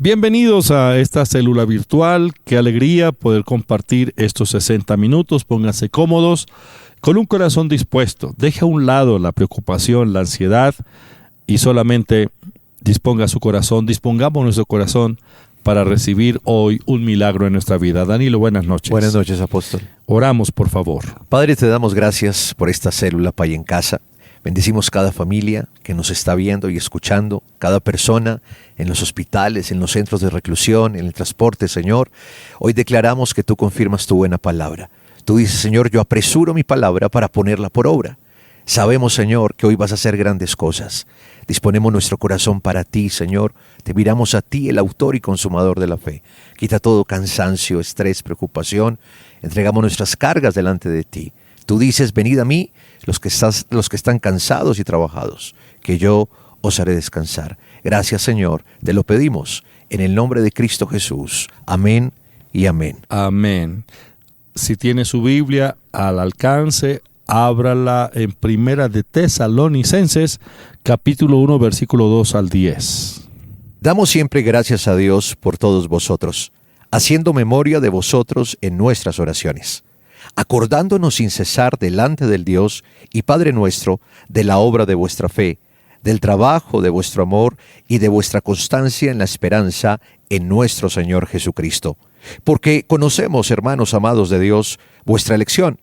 Bienvenidos a esta célula virtual. Qué alegría poder compartir estos 60 minutos. Pónganse cómodos, con un corazón dispuesto. Deje a un lado la preocupación, la ansiedad y solamente dispongamos nuestro corazón para recibir hoy un milagro en nuestra vida. Danilo, buenas noches. Buenas noches, apóstol. Oramos, por favor. Padre, te damos gracias por esta célula Pay en Casa. Bendecimos cada familia que nos está viendo y escuchando, cada persona en los hospitales, en los centros de reclusión, en el transporte, Señor. Hoy declaramos que tú confirmas tu buena palabra. Tú dices, Señor, yo apresuro mi palabra para ponerla por obra. Sabemos, Señor, que hoy vas a hacer grandes cosas. Disponemos nuestro corazón para ti, Señor. Te miramos a ti, el autor y consumador de la fe. Quita todo cansancio, estrés, preocupación. Entregamos nuestras cargas delante de ti. Tú dices, venid a mí, los que están cansados y trabajados, que yo os haré descansar. Gracias, Señor, te lo pedimos en el nombre de Cristo Jesús. Amén y amén. Amén. Si tiene su Biblia al alcance, ábrala en Primera de Tesalonicenses, capítulo 1, versículo 2 al 10. Damos siempre gracias a Dios por todos vosotros, haciendo memoria de vosotros en nuestras oraciones, acordándonos sin cesar delante del Dios y Padre nuestro de la obra de vuestra fe, del trabajo de vuestro amor y de vuestra constancia en la esperanza en nuestro Señor Jesucristo. Porque conocemos, hermanos amados de Dios, vuestra elección,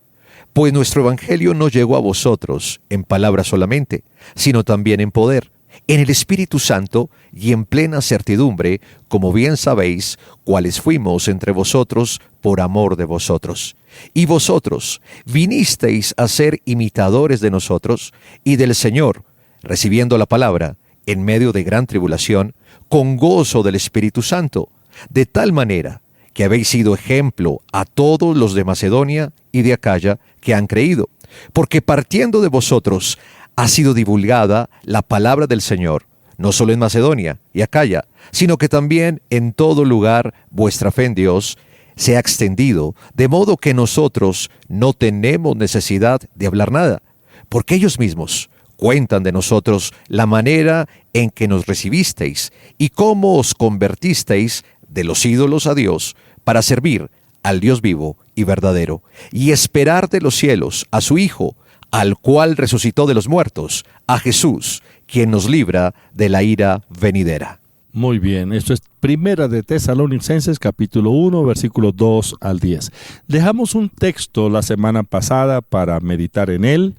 pues nuestro evangelio no llegó a vosotros en palabra solamente, sino también en poder, en el Espíritu Santo y en plena certidumbre, como bien sabéis, cuáles fuimos entre vosotros por amor de vosotros. Y vosotros vinisteis a ser imitadores de nosotros y del Señor, recibiendo la palabra en medio de gran tribulación, con gozo del Espíritu Santo, de tal manera que habéis sido ejemplo a todos los de Macedonia y de Acaya que han creído, porque partiendo de vosotros ha sido divulgada la palabra del Señor, no solo en Macedonia y Acaya, sino que también en todo lugar vuestra fe en Dios se ha extendido, de modo que nosotros no tenemos necesidad de hablar nada, porque ellos mismos cuentan de nosotros la manera en que nos recibisteis y cómo os convertisteis de los ídolos a Dios para servir al Dios vivo y verdadero, y esperar de los cielos a su Hijo, al cual resucitó de los muertos, a Jesús, quien nos libra de la ira venidera. Muy bien, esto es Primera de Tesalonicenses, capítulo 1, versículos 2 al 10. Dejamos un texto la semana pasada para meditar en él,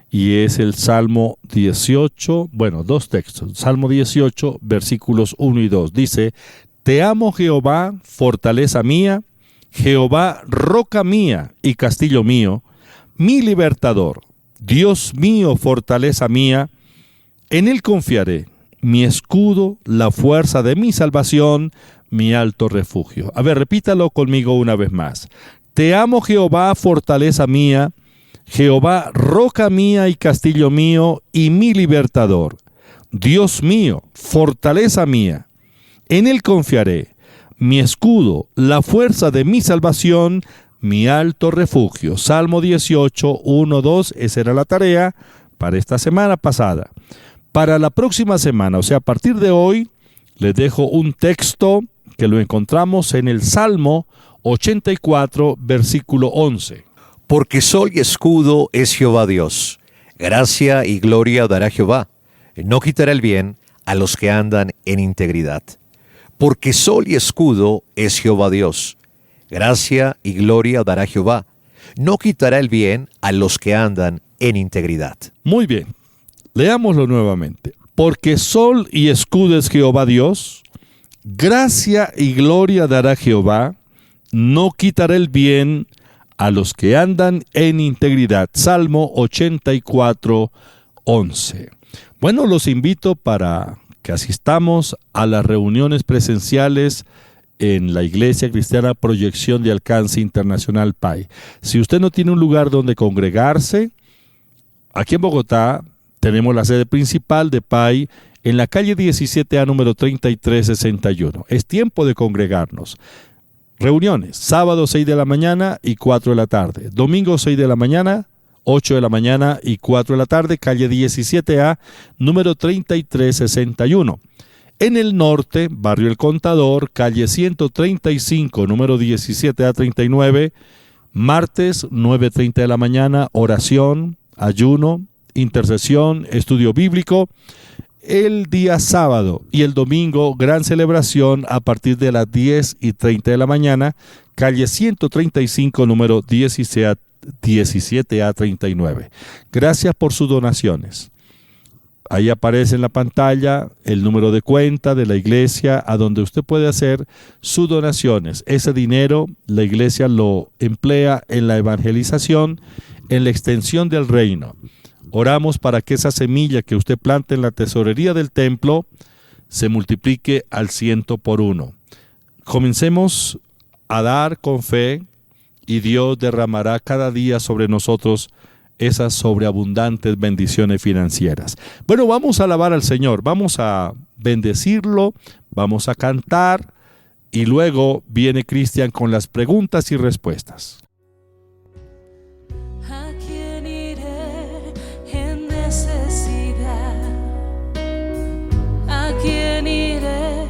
y es el Salmo 18, dos textos. Salmo 18, versículos 1 y 2. Dice, Te amo, Jehová, fortaleza mía, Jehová, roca mía y castillo mío, mi libertador, Dios mío, fortaleza mía, en él confiaré, mi escudo, la fuerza de mi salvación, mi alto refugio. A ver, repítalo conmigo una vez más. Te amo, Jehová, fortaleza mía, Jehová, roca mía y castillo mío, y mi libertador, Dios mío, fortaleza mía, en él confiaré, mi escudo, la fuerza de mi salvación, mi alto refugio. Salmo 18, 1, 2, esa era la tarea para esta semana pasada. Para la próxima semana, o sea, a partir de hoy, les dejo un texto que lo encontramos en el Salmo 84, versículo 11. Porque sol y escudo es Jehová Dios, gracia y gloria dará Jehová, no quitará el bien a los que andan en integridad. Porque sol y escudo es Jehová Dios, gracia y gloria dará Jehová, no quitará el bien a los que andan en integridad. Muy bien, leámoslo nuevamente. Porque sol y escudo es Jehová Dios, gracia y gloria dará Jehová, no quitará el bien a los que andan en integridad. Salmo 84, 11. Bueno, los invito para que asistamos a las reuniones presenciales en la Iglesia Cristiana Proyección de Alcance Internacional PAI. Si usted no tiene un lugar donde congregarse, aquí en Bogotá tenemos la sede principal de PAI en la calle 17A número 3361. Es tiempo de congregarnos. Reuniones, sábado 6 de la mañana y 4 de la tarde. Domingo 6 de la mañana, 8 de la mañana y 4 de la tarde, calle 17A, número 3361. En el norte, Barrio El Contador, calle 135, número 17A39, martes 9:30 de la mañana, oración, ayuno, intercesión, estudio bíblico. El día sábado y el domingo, gran celebración a partir de las 10:30 de la mañana, calle 135, número 17A39. Gracias por sus donaciones. Ahí aparece en la pantalla el número de cuenta de la iglesia a donde usted puede hacer sus donaciones. Ese dinero la iglesia lo emplea en la evangelización, en la extensión del reino. Oramos para que esa semilla que usted plante en la tesorería del templo se multiplique al 100 por 1. Comencemos a dar con fe y Dios derramará cada día sobre nosotros esas sobreabundantes bendiciones financieras. Bueno, vamos a alabar al Señor, vamos a bendecirlo, vamos a cantar y luego viene Cristian con las preguntas y respuestas. ¿A quién iré en necesidad? ¿A quién iré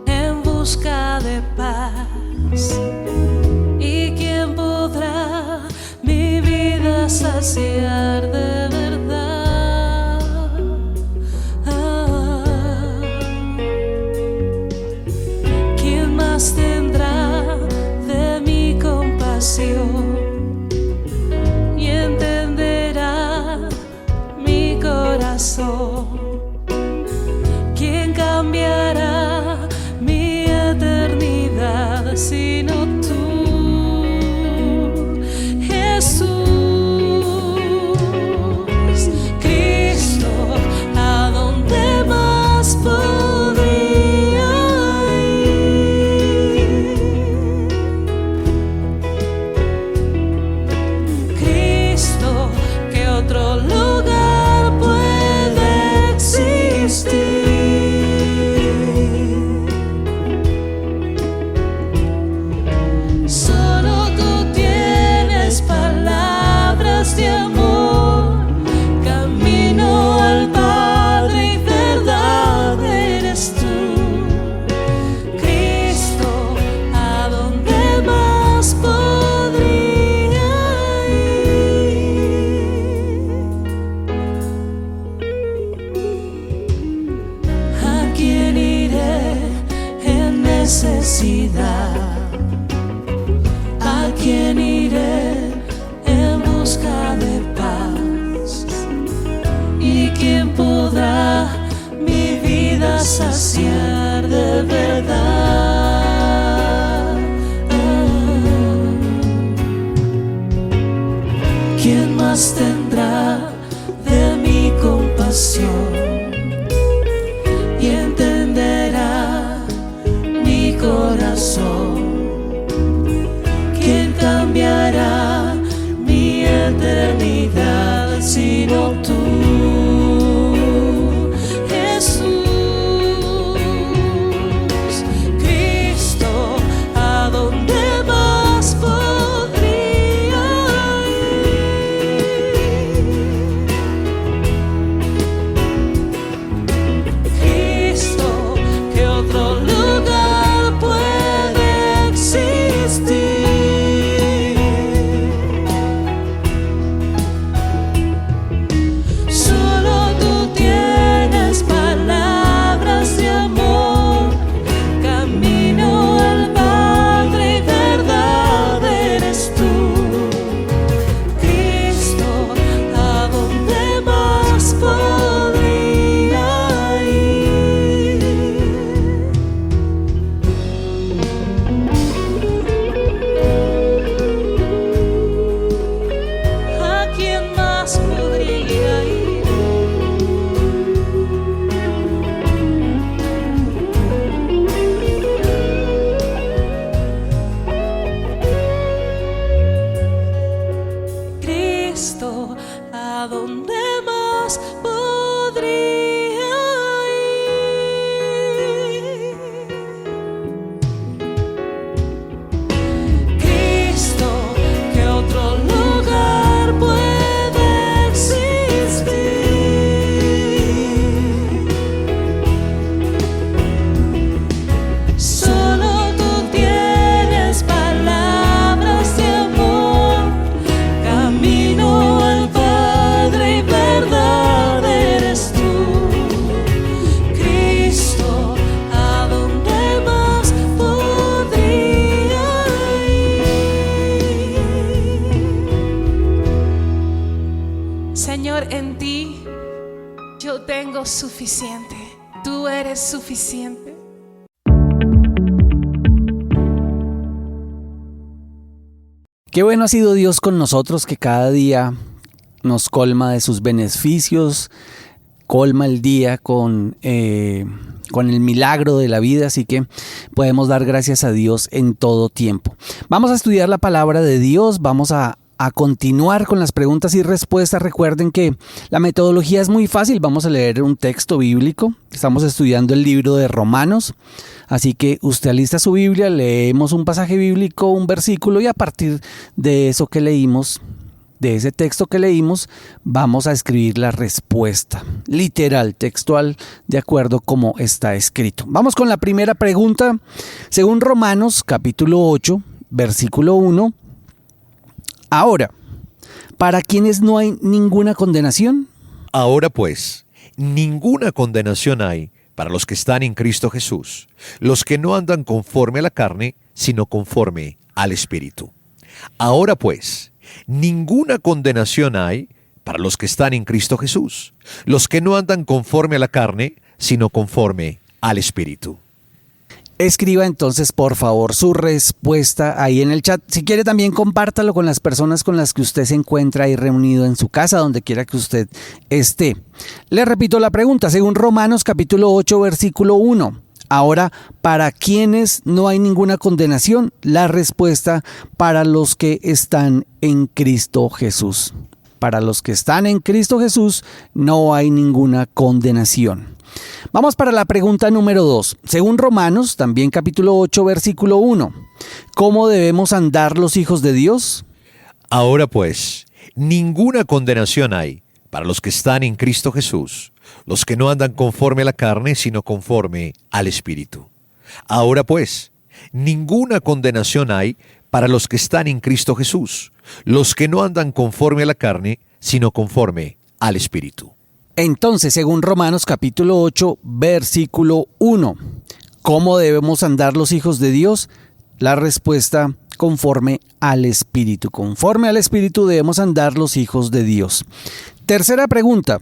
en busca de paz? ¿Y quién podrá mi vida saciar de verdad? ¿Quién más tendrá de mi compasión y entenderá mi corazón? ¿Quién cambiará mi eternidad sino tú? Jesús, Cristo, ¿a dónde más podría ir? Cristo, ¿qué otro lugar puede existir? Solo tú tienes palabras de amor, camino al Padre y verdad eres tú. Cristo, ¿a dónde más podría ir? ¿A quién iré en necesidad? ¿A quién iré en busca de paz? ¿Y quién podrá mi vida saciar de verdad? ¿Quién más tendrá de mi compasión y entenderá mi corazón? ¿Quién cambiará mi eternidad sino tú? Jesús, Cristo, ¿a dónde más podría ir? Dios suficiente. Tú eres suficiente. Qué bueno ha sido Dios con nosotros, que cada día nos colma de sus beneficios, colma el día con el milagro de la vida, así que podemos dar gracias a Dios en todo tiempo. Vamos a estudiar la palabra de Dios, vamos a continuar con las preguntas y respuestas. Recuerden que la metodología es muy fácil. Vamos a leer un texto bíblico. Estamos estudiando el libro de Romanos. Así que usted alista su Biblia, leemos un pasaje bíblico, un versículo, y a partir de eso que leímos, de ese texto que leímos, vamos a escribir la respuesta, literal, textual, de acuerdo como está escrito. Vamos con la primera pregunta. Según Romanos capítulo 8, versículo 1, ahora, ¿para quienes no hay ninguna condenación? Ahora pues, ninguna condenación hay para los que están en Cristo Jesús, los que no andan conforme a la carne, sino conforme al Espíritu. Ahora pues, ninguna condenación hay para los que están en Cristo Jesús, los que no andan conforme a la carne, sino conforme al Espíritu. Escriba entonces, por favor, su respuesta ahí en el chat. Si quiere, también compártalo con las personas con las que usted se encuentra ahí reunido en su casa, donde quiera que usted esté. Le repito la pregunta, según Romanos capítulo 8, versículo 1. Ahora, ¿para quienes no hay ninguna condenación? La respuesta: para los que están en Cristo Jesús. Para los que están en Cristo Jesús no hay ninguna condenación. Vamos para la pregunta número 2. Según Romanos, también capítulo 8, versículo 1. ¿Cómo debemos andar los hijos de Dios? Ahora pues, ninguna condenación hay para los que están en Cristo Jesús, los que no andan conforme a la carne, sino conforme al Espíritu. Ahora pues, ninguna condenación hay para los que están en Cristo Jesús, los que no andan conforme a la carne, sino conforme al Espíritu. Entonces, según Romanos capítulo 8, versículo 1, ¿cómo debemos andar los hijos de Dios? La respuesta: conforme al Espíritu. Conforme al Espíritu debemos andar los hijos de Dios. Tercera pregunta: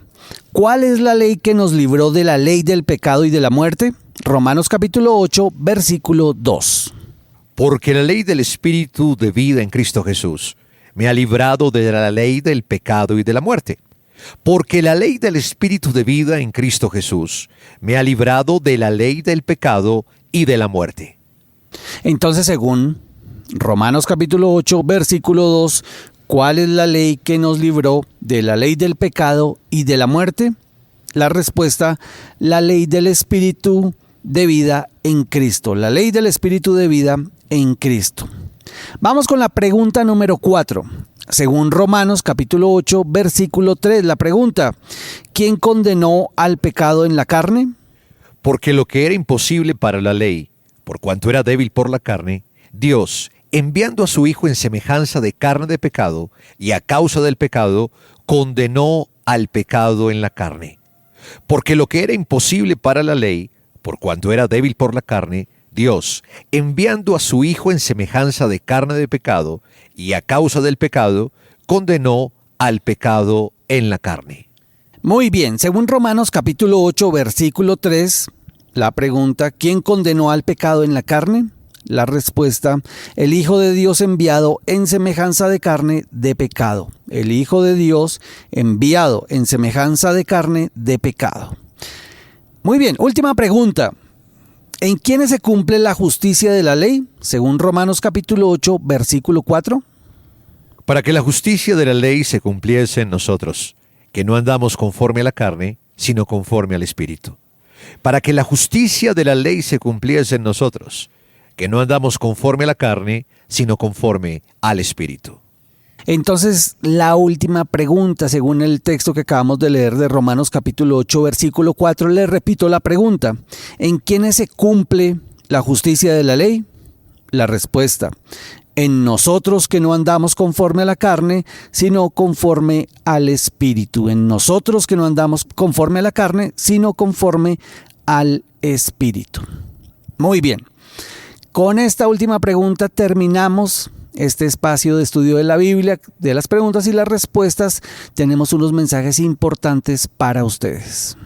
¿cuál es la ley que nos libró de la ley del pecado y de la muerte? Romanos capítulo 8, versículo 2. Porque la ley del Espíritu de vida en Cristo Jesús me ha librado de la ley del pecado y de la muerte. Porque la ley del Espíritu de vida en Cristo Jesús me ha librado de la ley del pecado y de la muerte. Entonces, según Romanos capítulo 8, versículo 2, ¿cuál es la ley que nos libró de la ley del pecado y de la muerte? La respuesta: la ley del Espíritu de vida en Cristo. La ley del Espíritu de vida en Cristo. Vamos con la pregunta número 4. Según Romanos capítulo 8, versículo 3, la pregunta: ¿quién condenó al pecado en la carne? Porque lo que era imposible para la ley, por cuanto era débil por la carne, Dios, enviando a su Hijo en semejanza de carne de pecado, y a causa del pecado, condenó al pecado en la carne. Porque lo que era imposible para la ley, por cuanto era débil por la carne, Dios, enviando a su Hijo en semejanza de carne de pecado, y a causa del pecado, condenó al pecado en la carne. Muy bien, según Romanos capítulo 8, versículo 3, la pregunta: ¿quién condenó al pecado en la carne? La respuesta: el Hijo de Dios enviado en semejanza de carne de pecado. El Hijo de Dios enviado en semejanza de carne de pecado. Muy bien, última pregunta. ¿En quiénes se cumple la justicia de la ley? Según Romanos capítulo 8, versículo 4. Para que la justicia de la ley se cumpliese en nosotros, que no andamos conforme a la carne, sino conforme al Espíritu. Para que la justicia de la ley se cumpliese en nosotros, que no andamos conforme a la carne, sino conforme al Espíritu. Entonces, la última pregunta, según el texto que acabamos de leer de Romanos capítulo 8, versículo 4, le repito la pregunta: ¿en quiénes se cumple la justicia de la ley? La respuesta: en nosotros, que no andamos conforme a la carne, sino conforme al Espíritu. En nosotros, que no andamos conforme a la carne, sino conforme al Espíritu. Muy bien. Con esta última pregunta terminamos este espacio de estudio de la Biblia, de las preguntas y las respuestas. Tenemos unos mensajes importantes para ustedes.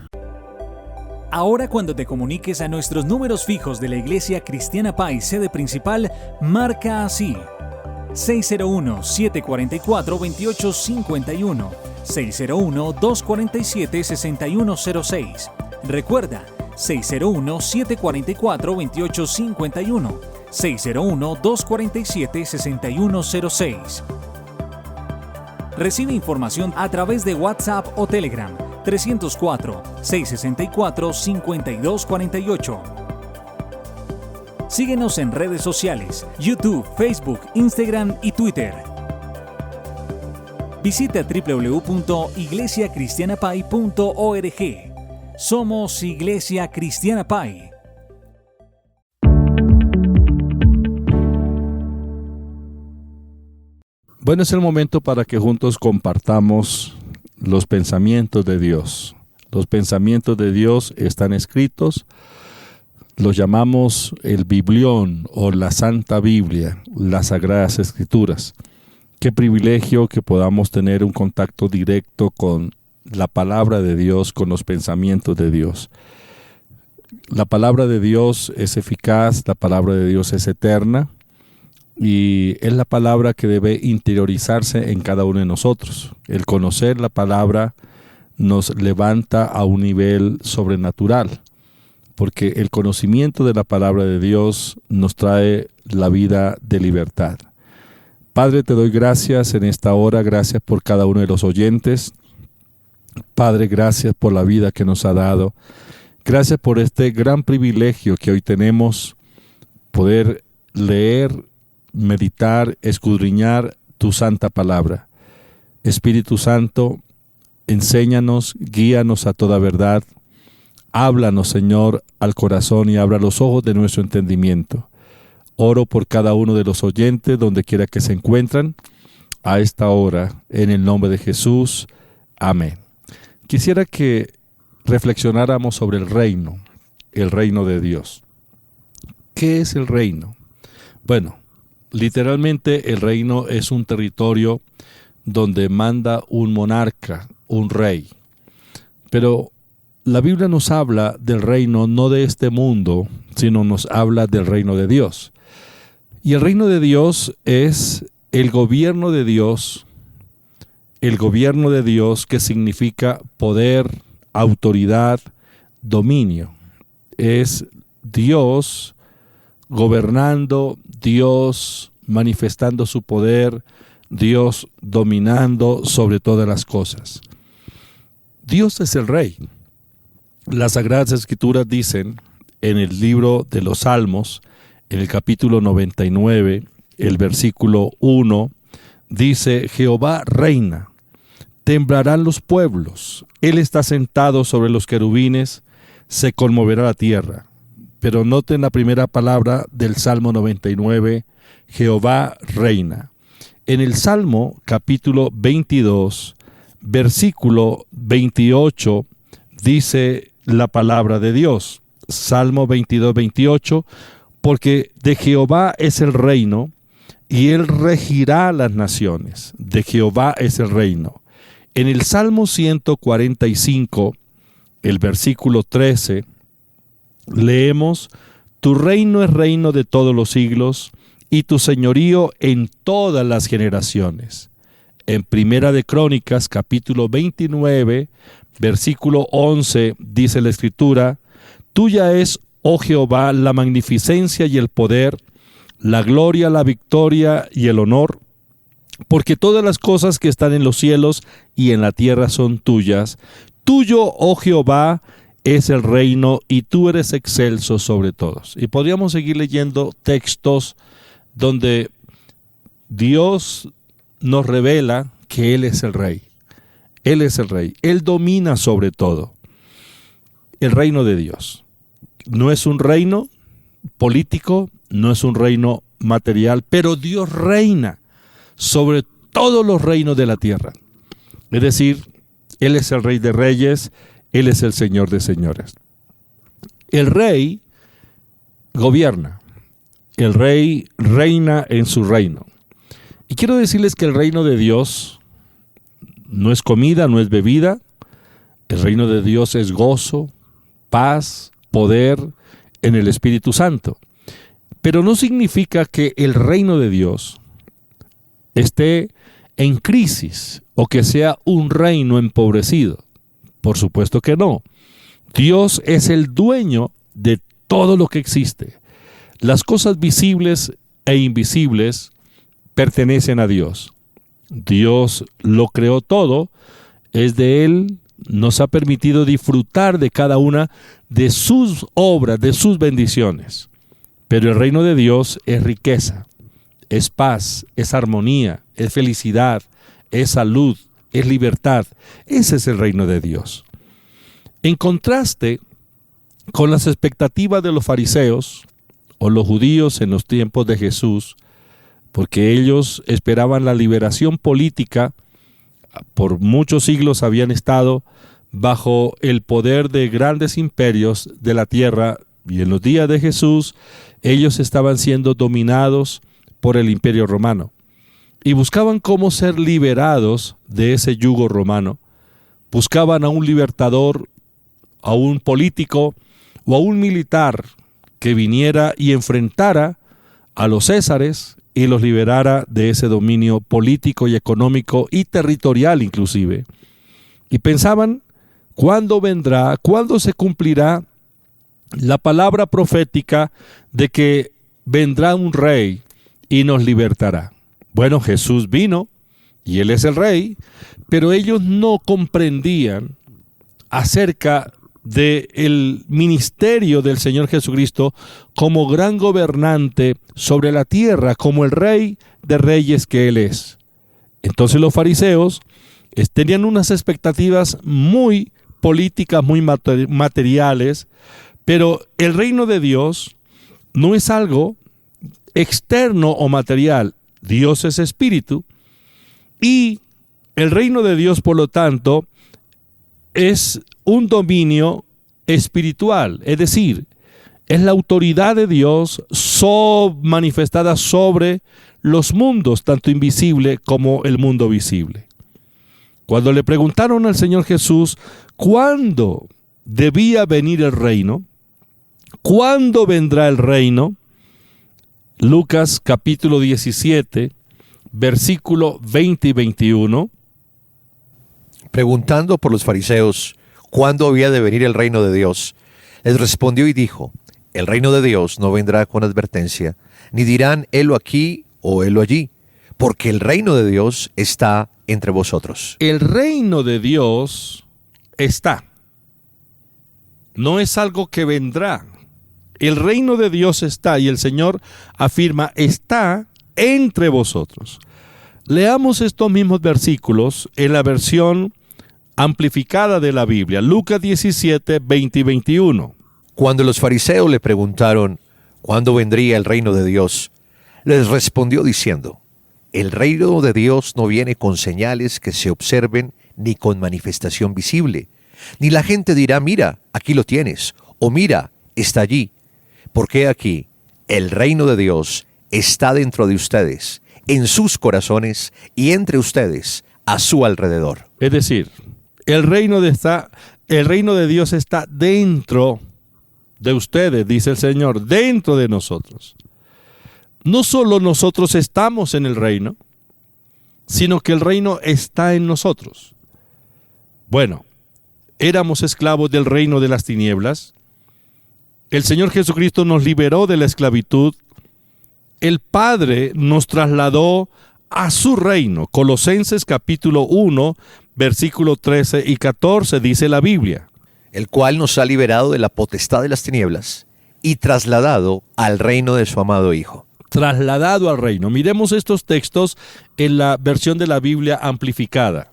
Ahora, cuando te comuniques a nuestros números fijos de la Iglesia Cristiana Paz, sede principal, marca así: 601-744-2851, 601-247-6106. Recuerda, 601-744-2851, 601-247-6106. Recibe información a través de WhatsApp o Telegram 304-664-5248. Síguenos en redes sociales: YouTube, Facebook, Instagram y Twitter. Visita www.iglesiacristianapay.org. Somos Iglesia Cristiana Paz. Bueno, es el momento para que juntos compartamos los pensamientos de Dios. Los pensamientos de Dios están escritos, los llamamos el Biblión o la Santa Biblia, las Sagradas Escrituras. Qué privilegio que podamos tener un contacto directo con la palabra de Dios, con los pensamientos de Dios. La palabra de Dios es eficaz, la palabra de Dios es eterna y es la palabra que debe interiorizarse en cada uno de nosotros. El conocer la palabra nos levanta a un nivel sobrenatural, porque el conocimiento de la palabra de Dios nos trae la vida de libertad. Padre, te doy gracias en esta hora, gracias por cada uno de los oyentes. Padre, gracias por la vida que nos ha dado. Gracias por este gran privilegio que hoy tenemos, poder leer, meditar, escudriñar tu santa palabra. Espíritu Santo, enséñanos, guíanos a toda verdad. Háblanos, Señor, al corazón y abra los ojos de nuestro entendimiento. Oro por cada uno de los oyentes, donde quiera que se encuentran, a esta hora, en el nombre de Jesús. Amén. Quisiera que reflexionáramos sobre el reino de Dios. ¿Qué es el reino? Bueno, literalmente el reino es un territorio donde manda un monarca, un rey. Pero la Biblia nos habla del reino no de este mundo, sino nos habla del reino de Dios. Y el reino de Dios es el gobierno de Dios que significa poder, autoridad, dominio. Es Dios gobernando, Dios manifestando su poder, Dios dominando sobre todas las cosas. Dios es el Rey. Las Sagradas Escrituras dicen en el libro de los Salmos, en el capítulo 99, el versículo 1, dice: Jehová reina, temblarán los pueblos, Él está sentado sobre los querubines, se conmoverá la tierra. Pero noten la primera palabra del Salmo 99, Jehová reina. En el Salmo capítulo 22, versículo 28, dice la palabra de Dios. Salmo 22, 28, porque de Jehová es el reino, y Él regirá las naciones. De Jehová es el reino. En el Salmo 145, el versículo 13, leemos: Tu reino es reino de todos los siglos, y tu señorío en todas las generaciones. En Primera de Crónicas, capítulo 29, versículo 11, dice la Escritura: Tuya es, oh Jehová, la magnificencia y el poder, la gloria, la victoria y el honor, porque todas las cosas que están en los cielos y en la tierra son tuyas. Tuyo, oh Jehová, es el reino, y tú eres excelso sobre todos. Y podríamos seguir leyendo textos donde Dios nos revela que Él es el Rey. Él es el Rey. Él domina sobre todo. El reino de Dios no es un reino político, no es un reino material, pero Dios reina sobre todos los reinos de la tierra. Es decir, Él es el Rey de Reyes, Él es el Señor de señores. El Rey gobierna, el Rey reina en su reino. Y quiero decirles que el reino de Dios no es comida, no es bebida. El reino de Dios es gozo, paz, poder en el Espíritu Santo. Pero no significa que el reino de Dios esté en crisis o que sea un reino empobrecido. Por supuesto que no. Dios es el dueño de todo lo que existe. Las cosas visibles e invisibles pertenecen a Dios. Dios lo creó todo, es de Él, nos ha permitido disfrutar de cada una de sus obras, de sus bendiciones. Pero el reino de Dios es riqueza, es paz, es armonía, es felicidad, es salud, es libertad. Ese es el reino de Dios. En contraste con las expectativas de los fariseos o los judíos en los tiempos de Jesús, porque ellos esperaban la liberación política, por muchos siglos habían estado bajo el poder de grandes imperios de la tierra, y en los días de Jesús ellos estaban siendo dominados por el imperio romano y buscaban cómo ser liberados de ese yugo romano. Buscaban a un libertador, a un político o a un militar que viniera y enfrentara a los césares y los liberara de ese dominio político y económico y territorial inclusive. Y pensaban, ¿cuándo vendrá, cuándo se cumplirá la palabra profética de que vendrá un rey y nos libertará? Bueno, Jesús vino y Él es el rey, pero ellos no comprendían acerca del ministerio del Señor Jesucristo como gran gobernante sobre la tierra, como el rey de reyes que Él es. Entonces los fariseos tenían unas expectativas muy políticas, muy materiales, pero el reino de Dios no es algo externo o material. Dios es espíritu y el reino de Dios, por lo tanto, es un dominio espiritual, es decir, es la autoridad de Dios manifestada sobre los mundos, tanto invisible como el mundo visible. Cuando le preguntaron al Señor Jesús cuándo debía venir el reino, cuándo vendrá el reino, Lucas capítulo 17, versículo 20 y 21. Preguntando por los fariseos cuándo había de venir el reino de Dios, les respondió y dijo: el reino de Dios no vendrá con advertencia, ni dirán helo aquí o helo allí, porque el reino de Dios está entre vosotros. El reino de Dios está. No es algo que vendrá. El reino de Dios está, y el Señor afirma, está entre vosotros. Leamos estos mismos versículos en la versión amplificada de la Biblia, Lucas 17, 20 y 21. Cuando los fariseos le preguntaron cuándo vendría el reino de Dios, les respondió diciendo: el reino de Dios no viene con señales que se observen ni con manifestación visible, ni la gente dirá mira, aquí lo tienes, o mira, está allí, porque aquí el reino de Dios está dentro de ustedes, en sus corazones y entre ustedes, a su alrededor. Es decir, el reino de Dios está dentro de ustedes, dice el Señor, dentro de nosotros. No solo nosotros estamos en el reino, sino que el reino está en nosotros. Bueno, éramos esclavos del reino de las tinieblas. El Señor Jesucristo nos liberó de la esclavitud. El Padre nos trasladó a su reino. Colosenses capítulo 1, versículo 13 y 14 dice la Biblia: el cual nos ha liberado de la potestad de las tinieblas y trasladado al reino de su amado Hijo. Trasladado al reino. Miremos estos textos en la versión de la Biblia amplificada.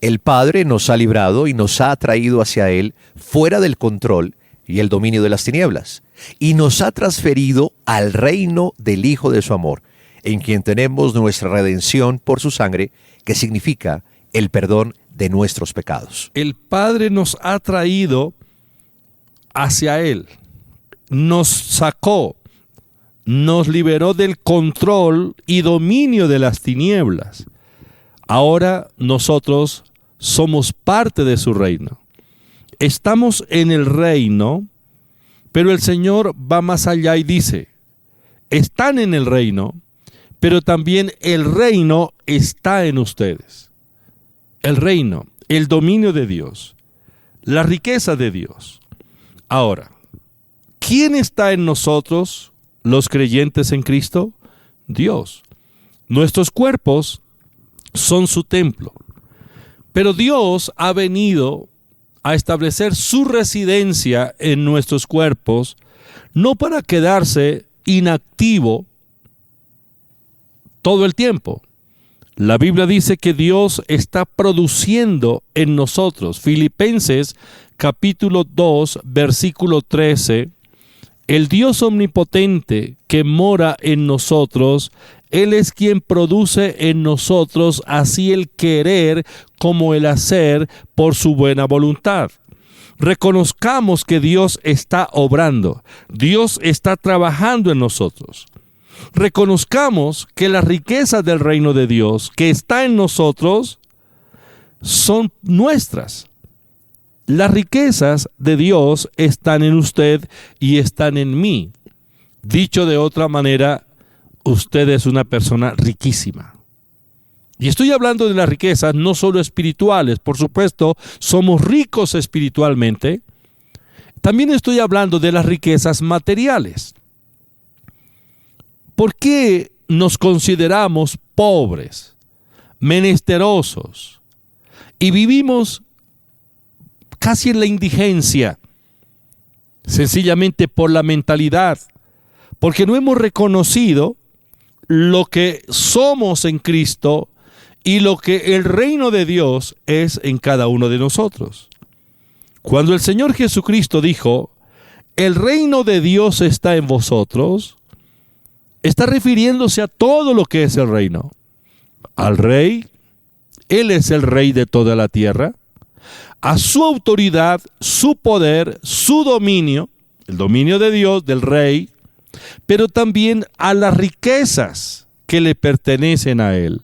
El Padre nos ha librado y nos ha atraído hacia Él fuera del control y el dominio de las tinieblas, y nos ha transferido al reino del Hijo de su amor, en quien tenemos nuestra redención por su sangre, que significa el perdón de nuestros pecados. El Padre nos ha traído hacia Él, nos sacó, nos liberó del control y dominio de las tinieblas. Ahora nosotros somos parte de su reino. estamos en el reino, pero el Señor va más allá y dice, están en el reino, pero también el reino está en ustedes. El reino, el dominio de Dios, la riqueza de Dios. Ahora, ¿quién está en nosotros, los creyentes en Cristo? Dios. Nuestros cuerpos son su templo, pero Dios ha venido a establecer su residencia en nuestros cuerpos, no para quedarse inactivo todo el tiempo. La Biblia dice que Dios está produciendo en nosotros. Filipenses capítulo 2, versículo 13. El Dios omnipotente que mora en nosotros, Él es quien produce en nosotros así el querer como el hacer por su buena voluntad. Reconozcamos que Dios está obrando, Dios está trabajando en nosotros. Reconozcamos que las riquezas del reino de Dios que está en nosotros son nuestras. Las riquezas de Dios están en usted y están en mí. Dicho de otra manera, usted es una persona riquísima. Y estoy hablando de las riquezas no solo espirituales, por supuesto, somos ricos espiritualmente. También estoy hablando de las riquezas materiales. ¿Por qué nos consideramos pobres, menesterosos y vivimos casi en la indigencia? Sencillamente por la mentalidad, porque no hemos reconocido lo que somos en Cristo y lo que el reino de Dios es en cada uno de nosotros. Cuando el Señor Jesucristo dijo, el reino de Dios está en vosotros, está refiriéndose a todo lo que es el reino. Al rey, Él es el rey de toda la tierra, a su autoridad, su poder, su dominio, el dominio de Dios, del rey, pero también a las riquezas que le pertenecen a Él.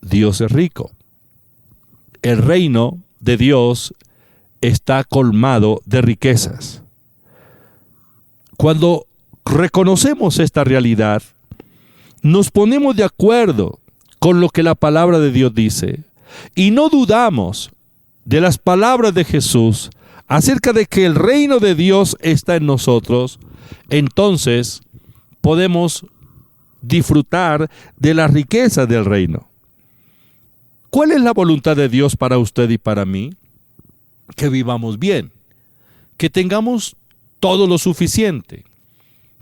Dios es rico. El reino de Dios está colmado de riquezas. Cuando reconocemos esta realidad, nos ponemos de acuerdo con lo que la palabra de Dios dice y no dudamos de las palabras de Jesús acerca de que el reino de Dios está en nosotros. Entonces podemos disfrutar de la riqueza del reino. ¿Cuál es la voluntad de Dios para usted y para mí? Que vivamos bien, que tengamos todo lo suficiente,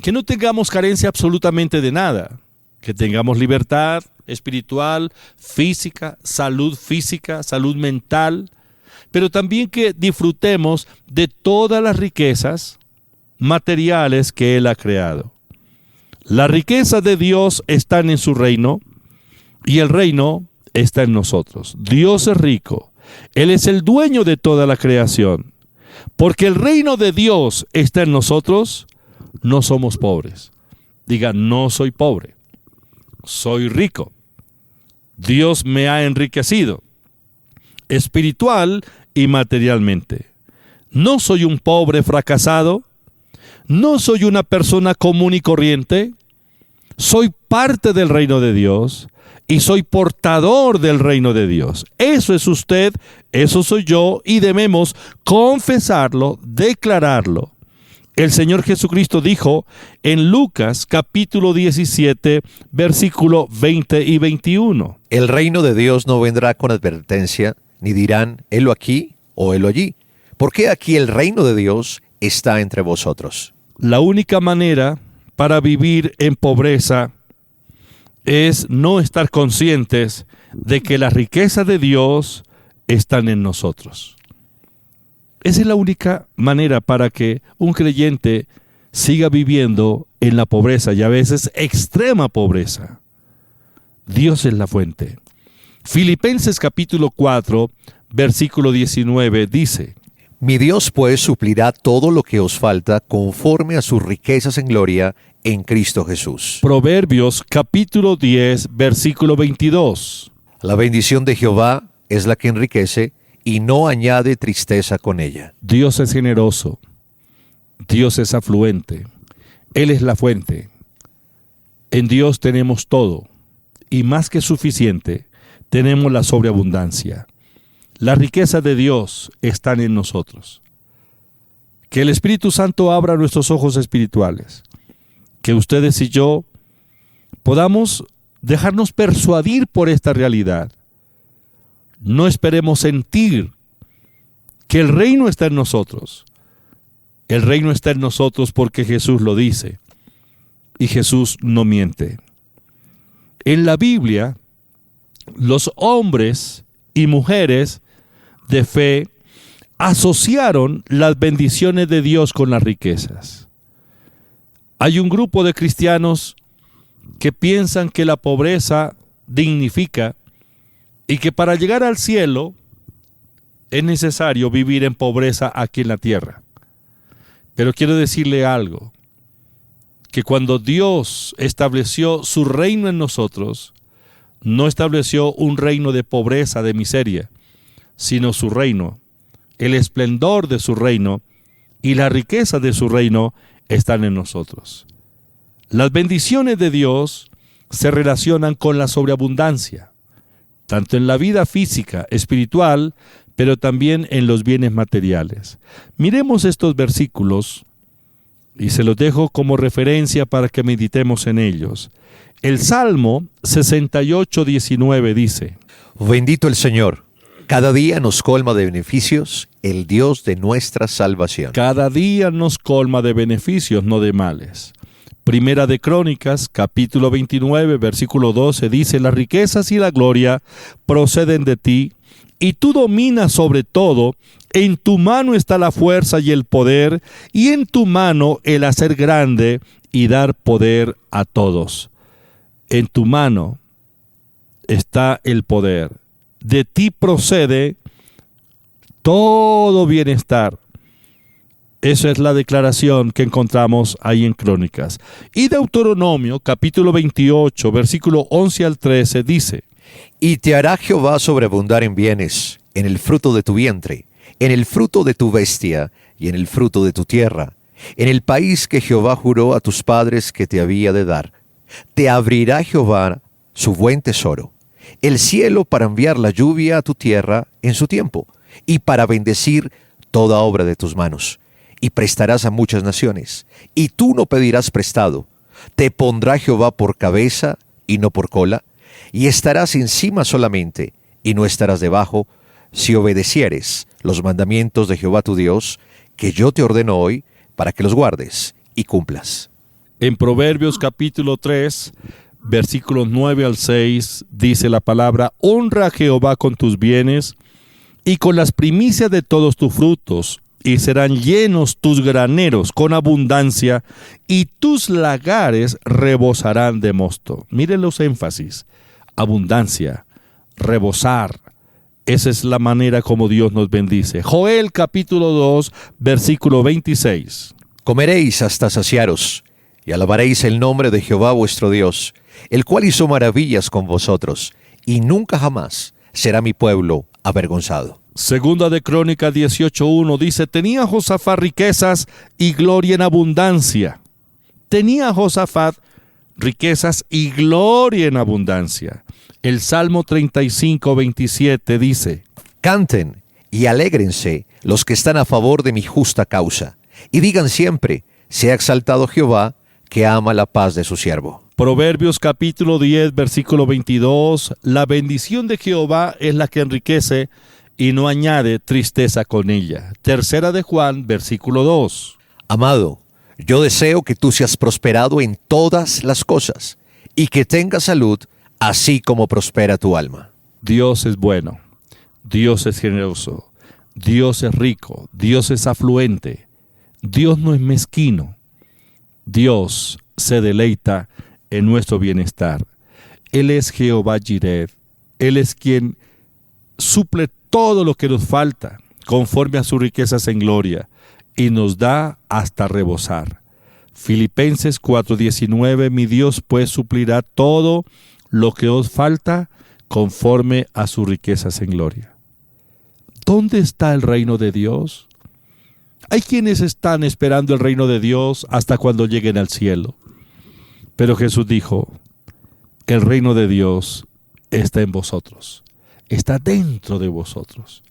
que no tengamos carencia absolutamente de nada, que tengamos libertad espiritual, física, salud mental, pero también que disfrutemos de todas las riquezas materiales que Él ha creado. Las riquezas de Dios están en su reino y el reino está en nosotros. Dios es rico. Él es el dueño de toda la creación. Porque el reino de Dios está en nosotros, no somos pobres. Diga, no soy pobre, soy rico. Dios me ha enriquecido, espiritual y materialmente. No soy un pobre fracasado, no soy una persona común y corriente, soy parte del reino de Dios y soy portador del reino de Dios. Eso es usted, eso soy yo y debemos confesarlo, declararlo. El Señor Jesucristo dijo en Lucas capítulo 17, versículo 20 y 21. El reino de Dios no vendrá con advertencia, ni dirán, helo aquí o helo allí, porque aquí el reino de Dios está entre vosotros. La única manera para vivir en pobreza es no estar conscientes de que la riqueza de Dios están en nosotros. Esa es la única manera para que un creyente siga viviendo en la pobreza y a veces extrema pobreza. Dios es la fuente. Filipenses capítulo 4, versículo 19 dice: Mi Dios pues suplirá todo lo que os falta conforme a sus riquezas en gloria en Cristo Jesús. Proverbios capítulo 10, versículo 22. La bendición de Jehová es la que enriquece, y no añade tristeza con ella. Dios es generoso, Dios es afluente, Él es la fuente. En Dios tenemos todo, y más que suficiente, tenemos la sobreabundancia. Las riquezas de Dios están en nosotros. Que el Espíritu Santo abra nuestros ojos espirituales, que ustedes y yo podamos dejarnos persuadir por esta realidad. No esperemos sentir que el reino está en nosotros. El reino está en nosotros porque Jesús lo dice, y Jesús no miente. En la Biblia, los hombres y mujeres de fe asociaron las bendiciones de Dios con las riquezas. Hay un grupo de cristianos que piensan que la pobreza dignifica y que para llegar al cielo es necesario vivir en pobreza aquí en la tierra. Pero quiero decirle algo, que cuando Dios estableció su reino en nosotros, no estableció un reino de pobreza, de miseria, sino su reino. El esplendor de su reino y la riqueza de su reino están en nosotros. Las bendiciones de Dios se relacionan con la sobreabundancia, tanto en la vida física, espiritual, pero también en los bienes materiales. Miremos estos versículos y se los dejo como referencia para que meditemos en ellos. El Salmo 68:19 dice: Bendito el Señor, cada día nos colma de beneficios, el Dios de nuestra salvación. Cada día nos colma de beneficios, no de males. Primera de Crónicas, capítulo 29, versículo 12, dice: las riquezas y la gloria proceden de ti, y tú dominas sobre todo. En tu mano está la fuerza y el poder, y en tu mano el hacer grande y dar poder a todos. En tu mano está el poder. De ti procede todo bienestar. Esa es la declaración que encontramos ahí en Crónicas. Y Deuteronomio, capítulo 28, versículo 11 al 13, dice: Y te hará Jehová sobreabundar en bienes, en el fruto de tu vientre, en el fruto de tu bestia y en el fruto de tu tierra, en el país que Jehová juró a tus padres que te había de dar. Te abrirá Jehová su buen tesoro, el cielo para enviar la lluvia a tu tierra en su tiempo, y para bendecir toda obra de tus manos. Y prestarás a muchas naciones, y tú no pedirás prestado. Te pondrá Jehová por cabeza y no por cola, y estarás encima solamente, y no estarás debajo, si obedecieres los mandamientos de Jehová tu Dios, que yo te ordeno hoy, para que los guardes y cumplas. En Proverbios capítulo 3, versículos 9 al 6, dice la palabra: honra a Jehová con tus bienes y con las primicias de todos tus frutos, y serán llenos tus graneros con abundancia, y tus lagares rebosarán de mosto. Miren los énfasis: abundancia, rebosar. Esa es la manera como Dios nos bendice. Joel capítulo 2, versículo 26. Comeréis hasta saciaros, y alabaréis el nombre de Jehová vuestro Dios, el cual hizo maravillas con vosotros, y nunca jamás será mi pueblo avergonzado. Segunda de Crónicas 18:1 dice: tenía Josafat riquezas y gloria en abundancia. Tenía Josafat riquezas y gloria en abundancia. El Salmo 35:27 dice: Canten y alégrense los que están a favor de mi justa causa, y digan siempre: sea exaltado Jehová, que ama la paz de su siervo. Proverbios capítulo 10, versículo 22, la bendición de Jehová es la que enriquece y no añade tristeza con ella. Tercera de Juan, versículo 2. Amado, yo deseo que tú seas prosperado en todas las cosas, y que tengas salud, así como prospera tu alma. Dios es bueno, Dios es generoso, Dios es rico, Dios es afluente, Dios no es mezquino, Dios se deleita en nuestro bienestar. Él es Jehová Jireh, Él es quien suple todo lo que nos falta, conforme a sus riquezas en gloria, y nos da hasta rebosar. Filipenses 4:19, mi Dios pues suplirá todo lo que os falta conforme a sus riquezas en gloria. ¿Dónde está el reino de Dios? Hay quienes están esperando el reino de Dios hasta cuando lleguen al cielo. Pero Jesús dijo, el reino de Dios está en vosotros, está dentro de vosotros.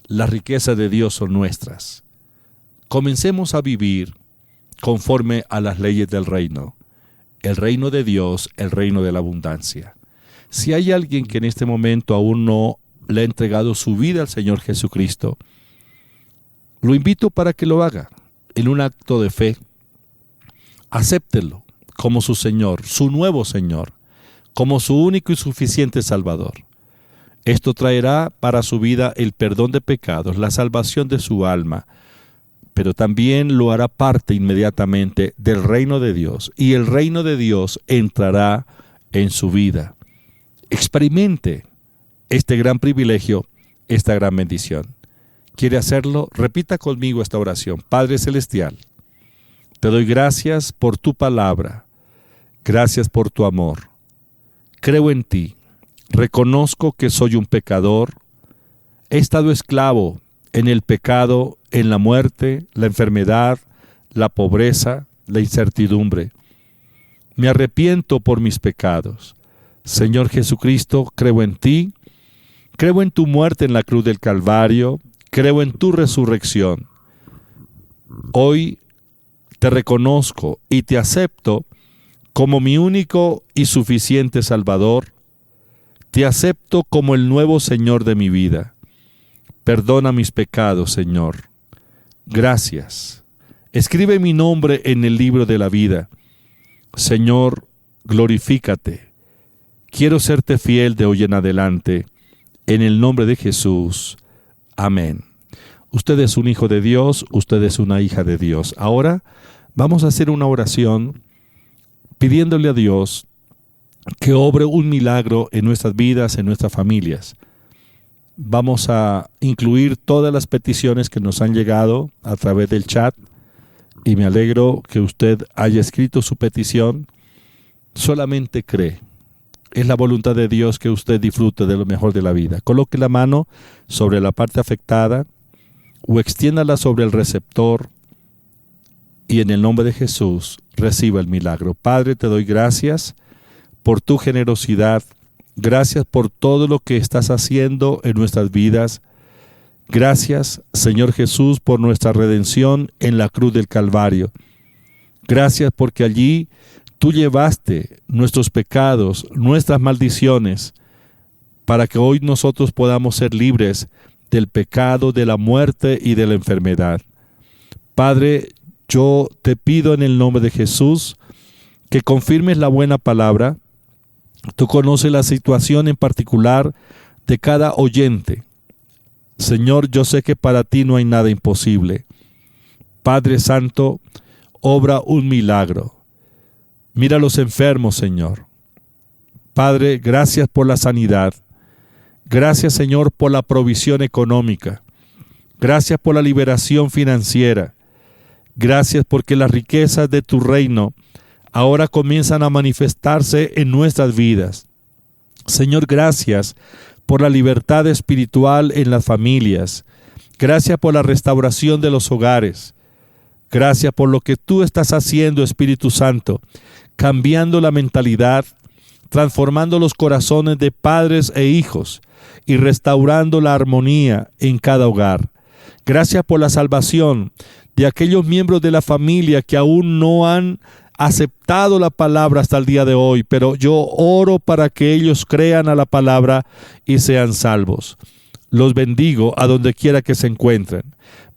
Las riquezas de Dios son nuestras. Comencemos a vivir conforme a las leyes del reino. El reino de Dios, el reino de la abundancia. Si hay alguien que en este momento aún no le ha entregado su vida al Señor Jesucristo, lo invito para que lo haga en un acto de fe. Acéptelo como su Señor, su nuevo Señor, como su único y suficiente Salvador. Esto traerá para su vida el perdón de pecados, la salvación de su alma, pero también lo hará parte inmediatamente del reino de Dios, y el reino de Dios entrará en su vida. Experimente este gran privilegio, esta gran bendición. ¿Quiere hacerlo? Repita conmigo esta oración. Padre Celestial, te doy gracias por tu palabra, gracias por tu amor. Creo en ti, reconozco que soy un pecador, he estado esclavo en el pecado, en la muerte, la enfermedad, la pobreza, la incertidumbre. Me arrepiento por mis pecados. Señor Jesucristo, creo en ti, creo en tu muerte en la cruz del Calvario, creo en tu resurrección. Hoy te reconozco y te acepto como mi único y suficiente Salvador. Te acepto como el nuevo Señor de mi vida. Perdona mis pecados, Señor. Gracias. Escribe mi nombre en el libro de la vida. Señor, glorifícate. Quiero serte fiel de hoy en adelante. En el nombre de Jesús. Amén. Usted es un hijo de Dios, usted es una hija de Dios. Ahora vamos a hacer una oración pidiéndole a Dios que obre un milagro en nuestras vidas, en nuestras familias. Vamos a incluir todas las peticiones que nos han llegado a través del chat y me alegro que usted haya escrito su petición. Solamente cree. Es la voluntad de Dios que usted disfrute de lo mejor de la vida. Coloque la mano sobre la parte afectada o extiéndala sobre el receptor y en el nombre de Jesús reciba el milagro. Padre, te doy gracias por tu generosidad. Gracias por todo lo que estás haciendo en nuestras vidas. Gracias, Señor Jesús, por nuestra redención en la cruz del Calvario. Gracias porque allí tú llevaste nuestros pecados, nuestras maldiciones, para que hoy nosotros podamos ser libres del pecado, de la muerte y de la enfermedad. Padre, yo te pido en el nombre de Jesús que confirmes la buena palabra. Tú conoces la situación en particular de cada oyente. Señor, yo sé que para ti no hay nada imposible. Padre Santo, obra un milagro. Mira a los enfermos, Señor. Padre, gracias por la sanidad. Gracias, Señor, por la provisión económica. Gracias por la liberación financiera. Gracias porque las riquezas de tu reino ahora comienzan a manifestarse en nuestras vidas. Señor, gracias por la libertad espiritual en las familias. Gracias por la restauración de los hogares. Gracias por lo que tú estás haciendo, Espíritu Santo, cambiando la mentalidad, transformando los corazones de padres e hijos y restaurando la armonía en cada hogar. Gracias por la salvación de aquellos miembros de la familia que aún no han aceptado la palabra hasta el día de hoy, pero yo oro para que ellos crean a la palabra y sean salvos. Los bendigo a donde quiera que se encuentren.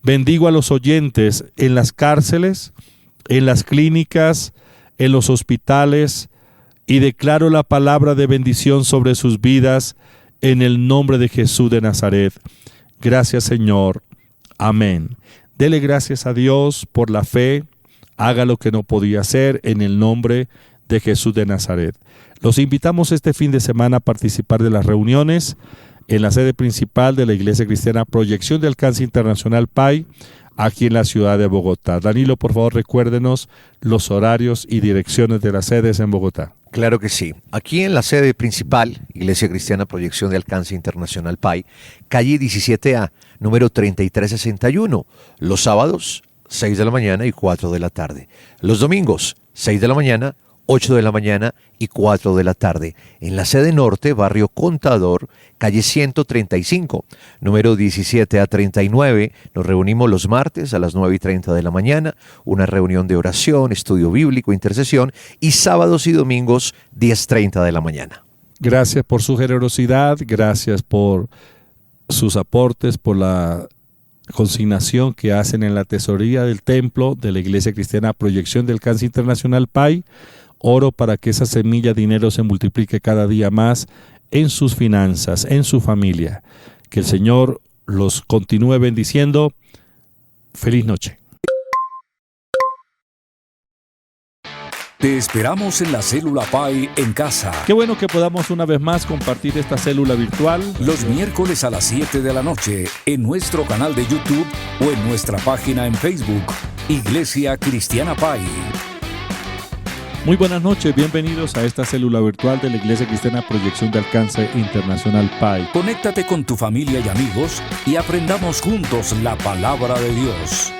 Bendigo a los oyentes en las cárceles, en las clínicas, en los hospitales, y declaro la palabra de bendición sobre sus vidas en el nombre de Jesús de Nazaret. Gracias, Señor. Amén. Dele gracias a Dios por la fe. Haga lo que no podía hacer en el nombre de Jesús de Nazaret. Los invitamos este fin de semana a participar de las reuniones en la sede principal de la Iglesia Cristiana Proyección de Alcance Internacional PAI, aquí en la ciudad de Bogotá. Danilo, por favor, recuérdenos los horarios y direcciones de las sedes en Bogotá. Claro que sí. Aquí en la sede principal, Iglesia Cristiana Proyección de Alcance Internacional PAI, calle 17A, número 3361. Los sábados, 6 de la mañana y 4 de la tarde. Los domingos, 6 de la mañana, 8 de la mañana y 4 de la tarde. En la sede norte, barrio Contador, calle 135, número 17 a 39. Nos reunimos los martes a las 9:30 de la mañana, una reunión de oración, estudio bíblico, intercesión, y sábados y domingos, 10:30 de la mañana. Gracias por su generosidad, gracias por sus aportes, por la consignación que hacen en la tesorería del templo de la Iglesia Cristiana Proyección de Alcance Internacional PAI. Oro para que esa semilla de dinero se multiplique cada día más en sus finanzas, en su familia. Que el Señor los continúe bendiciendo. Feliz noche. Te esperamos en la Célula PAI en casa. Qué bueno que podamos una vez más compartir esta célula virtual. Los miércoles a las 7 de la noche en nuestro canal de YouTube o en nuestra página en Facebook, Iglesia Cristiana PAI. Muy buenas noches, bienvenidos a esta célula virtual de la Iglesia Cristiana Proyección de Alcance Internacional PAI. Conéctate con tu familia y amigos y aprendamos juntos la palabra de Dios.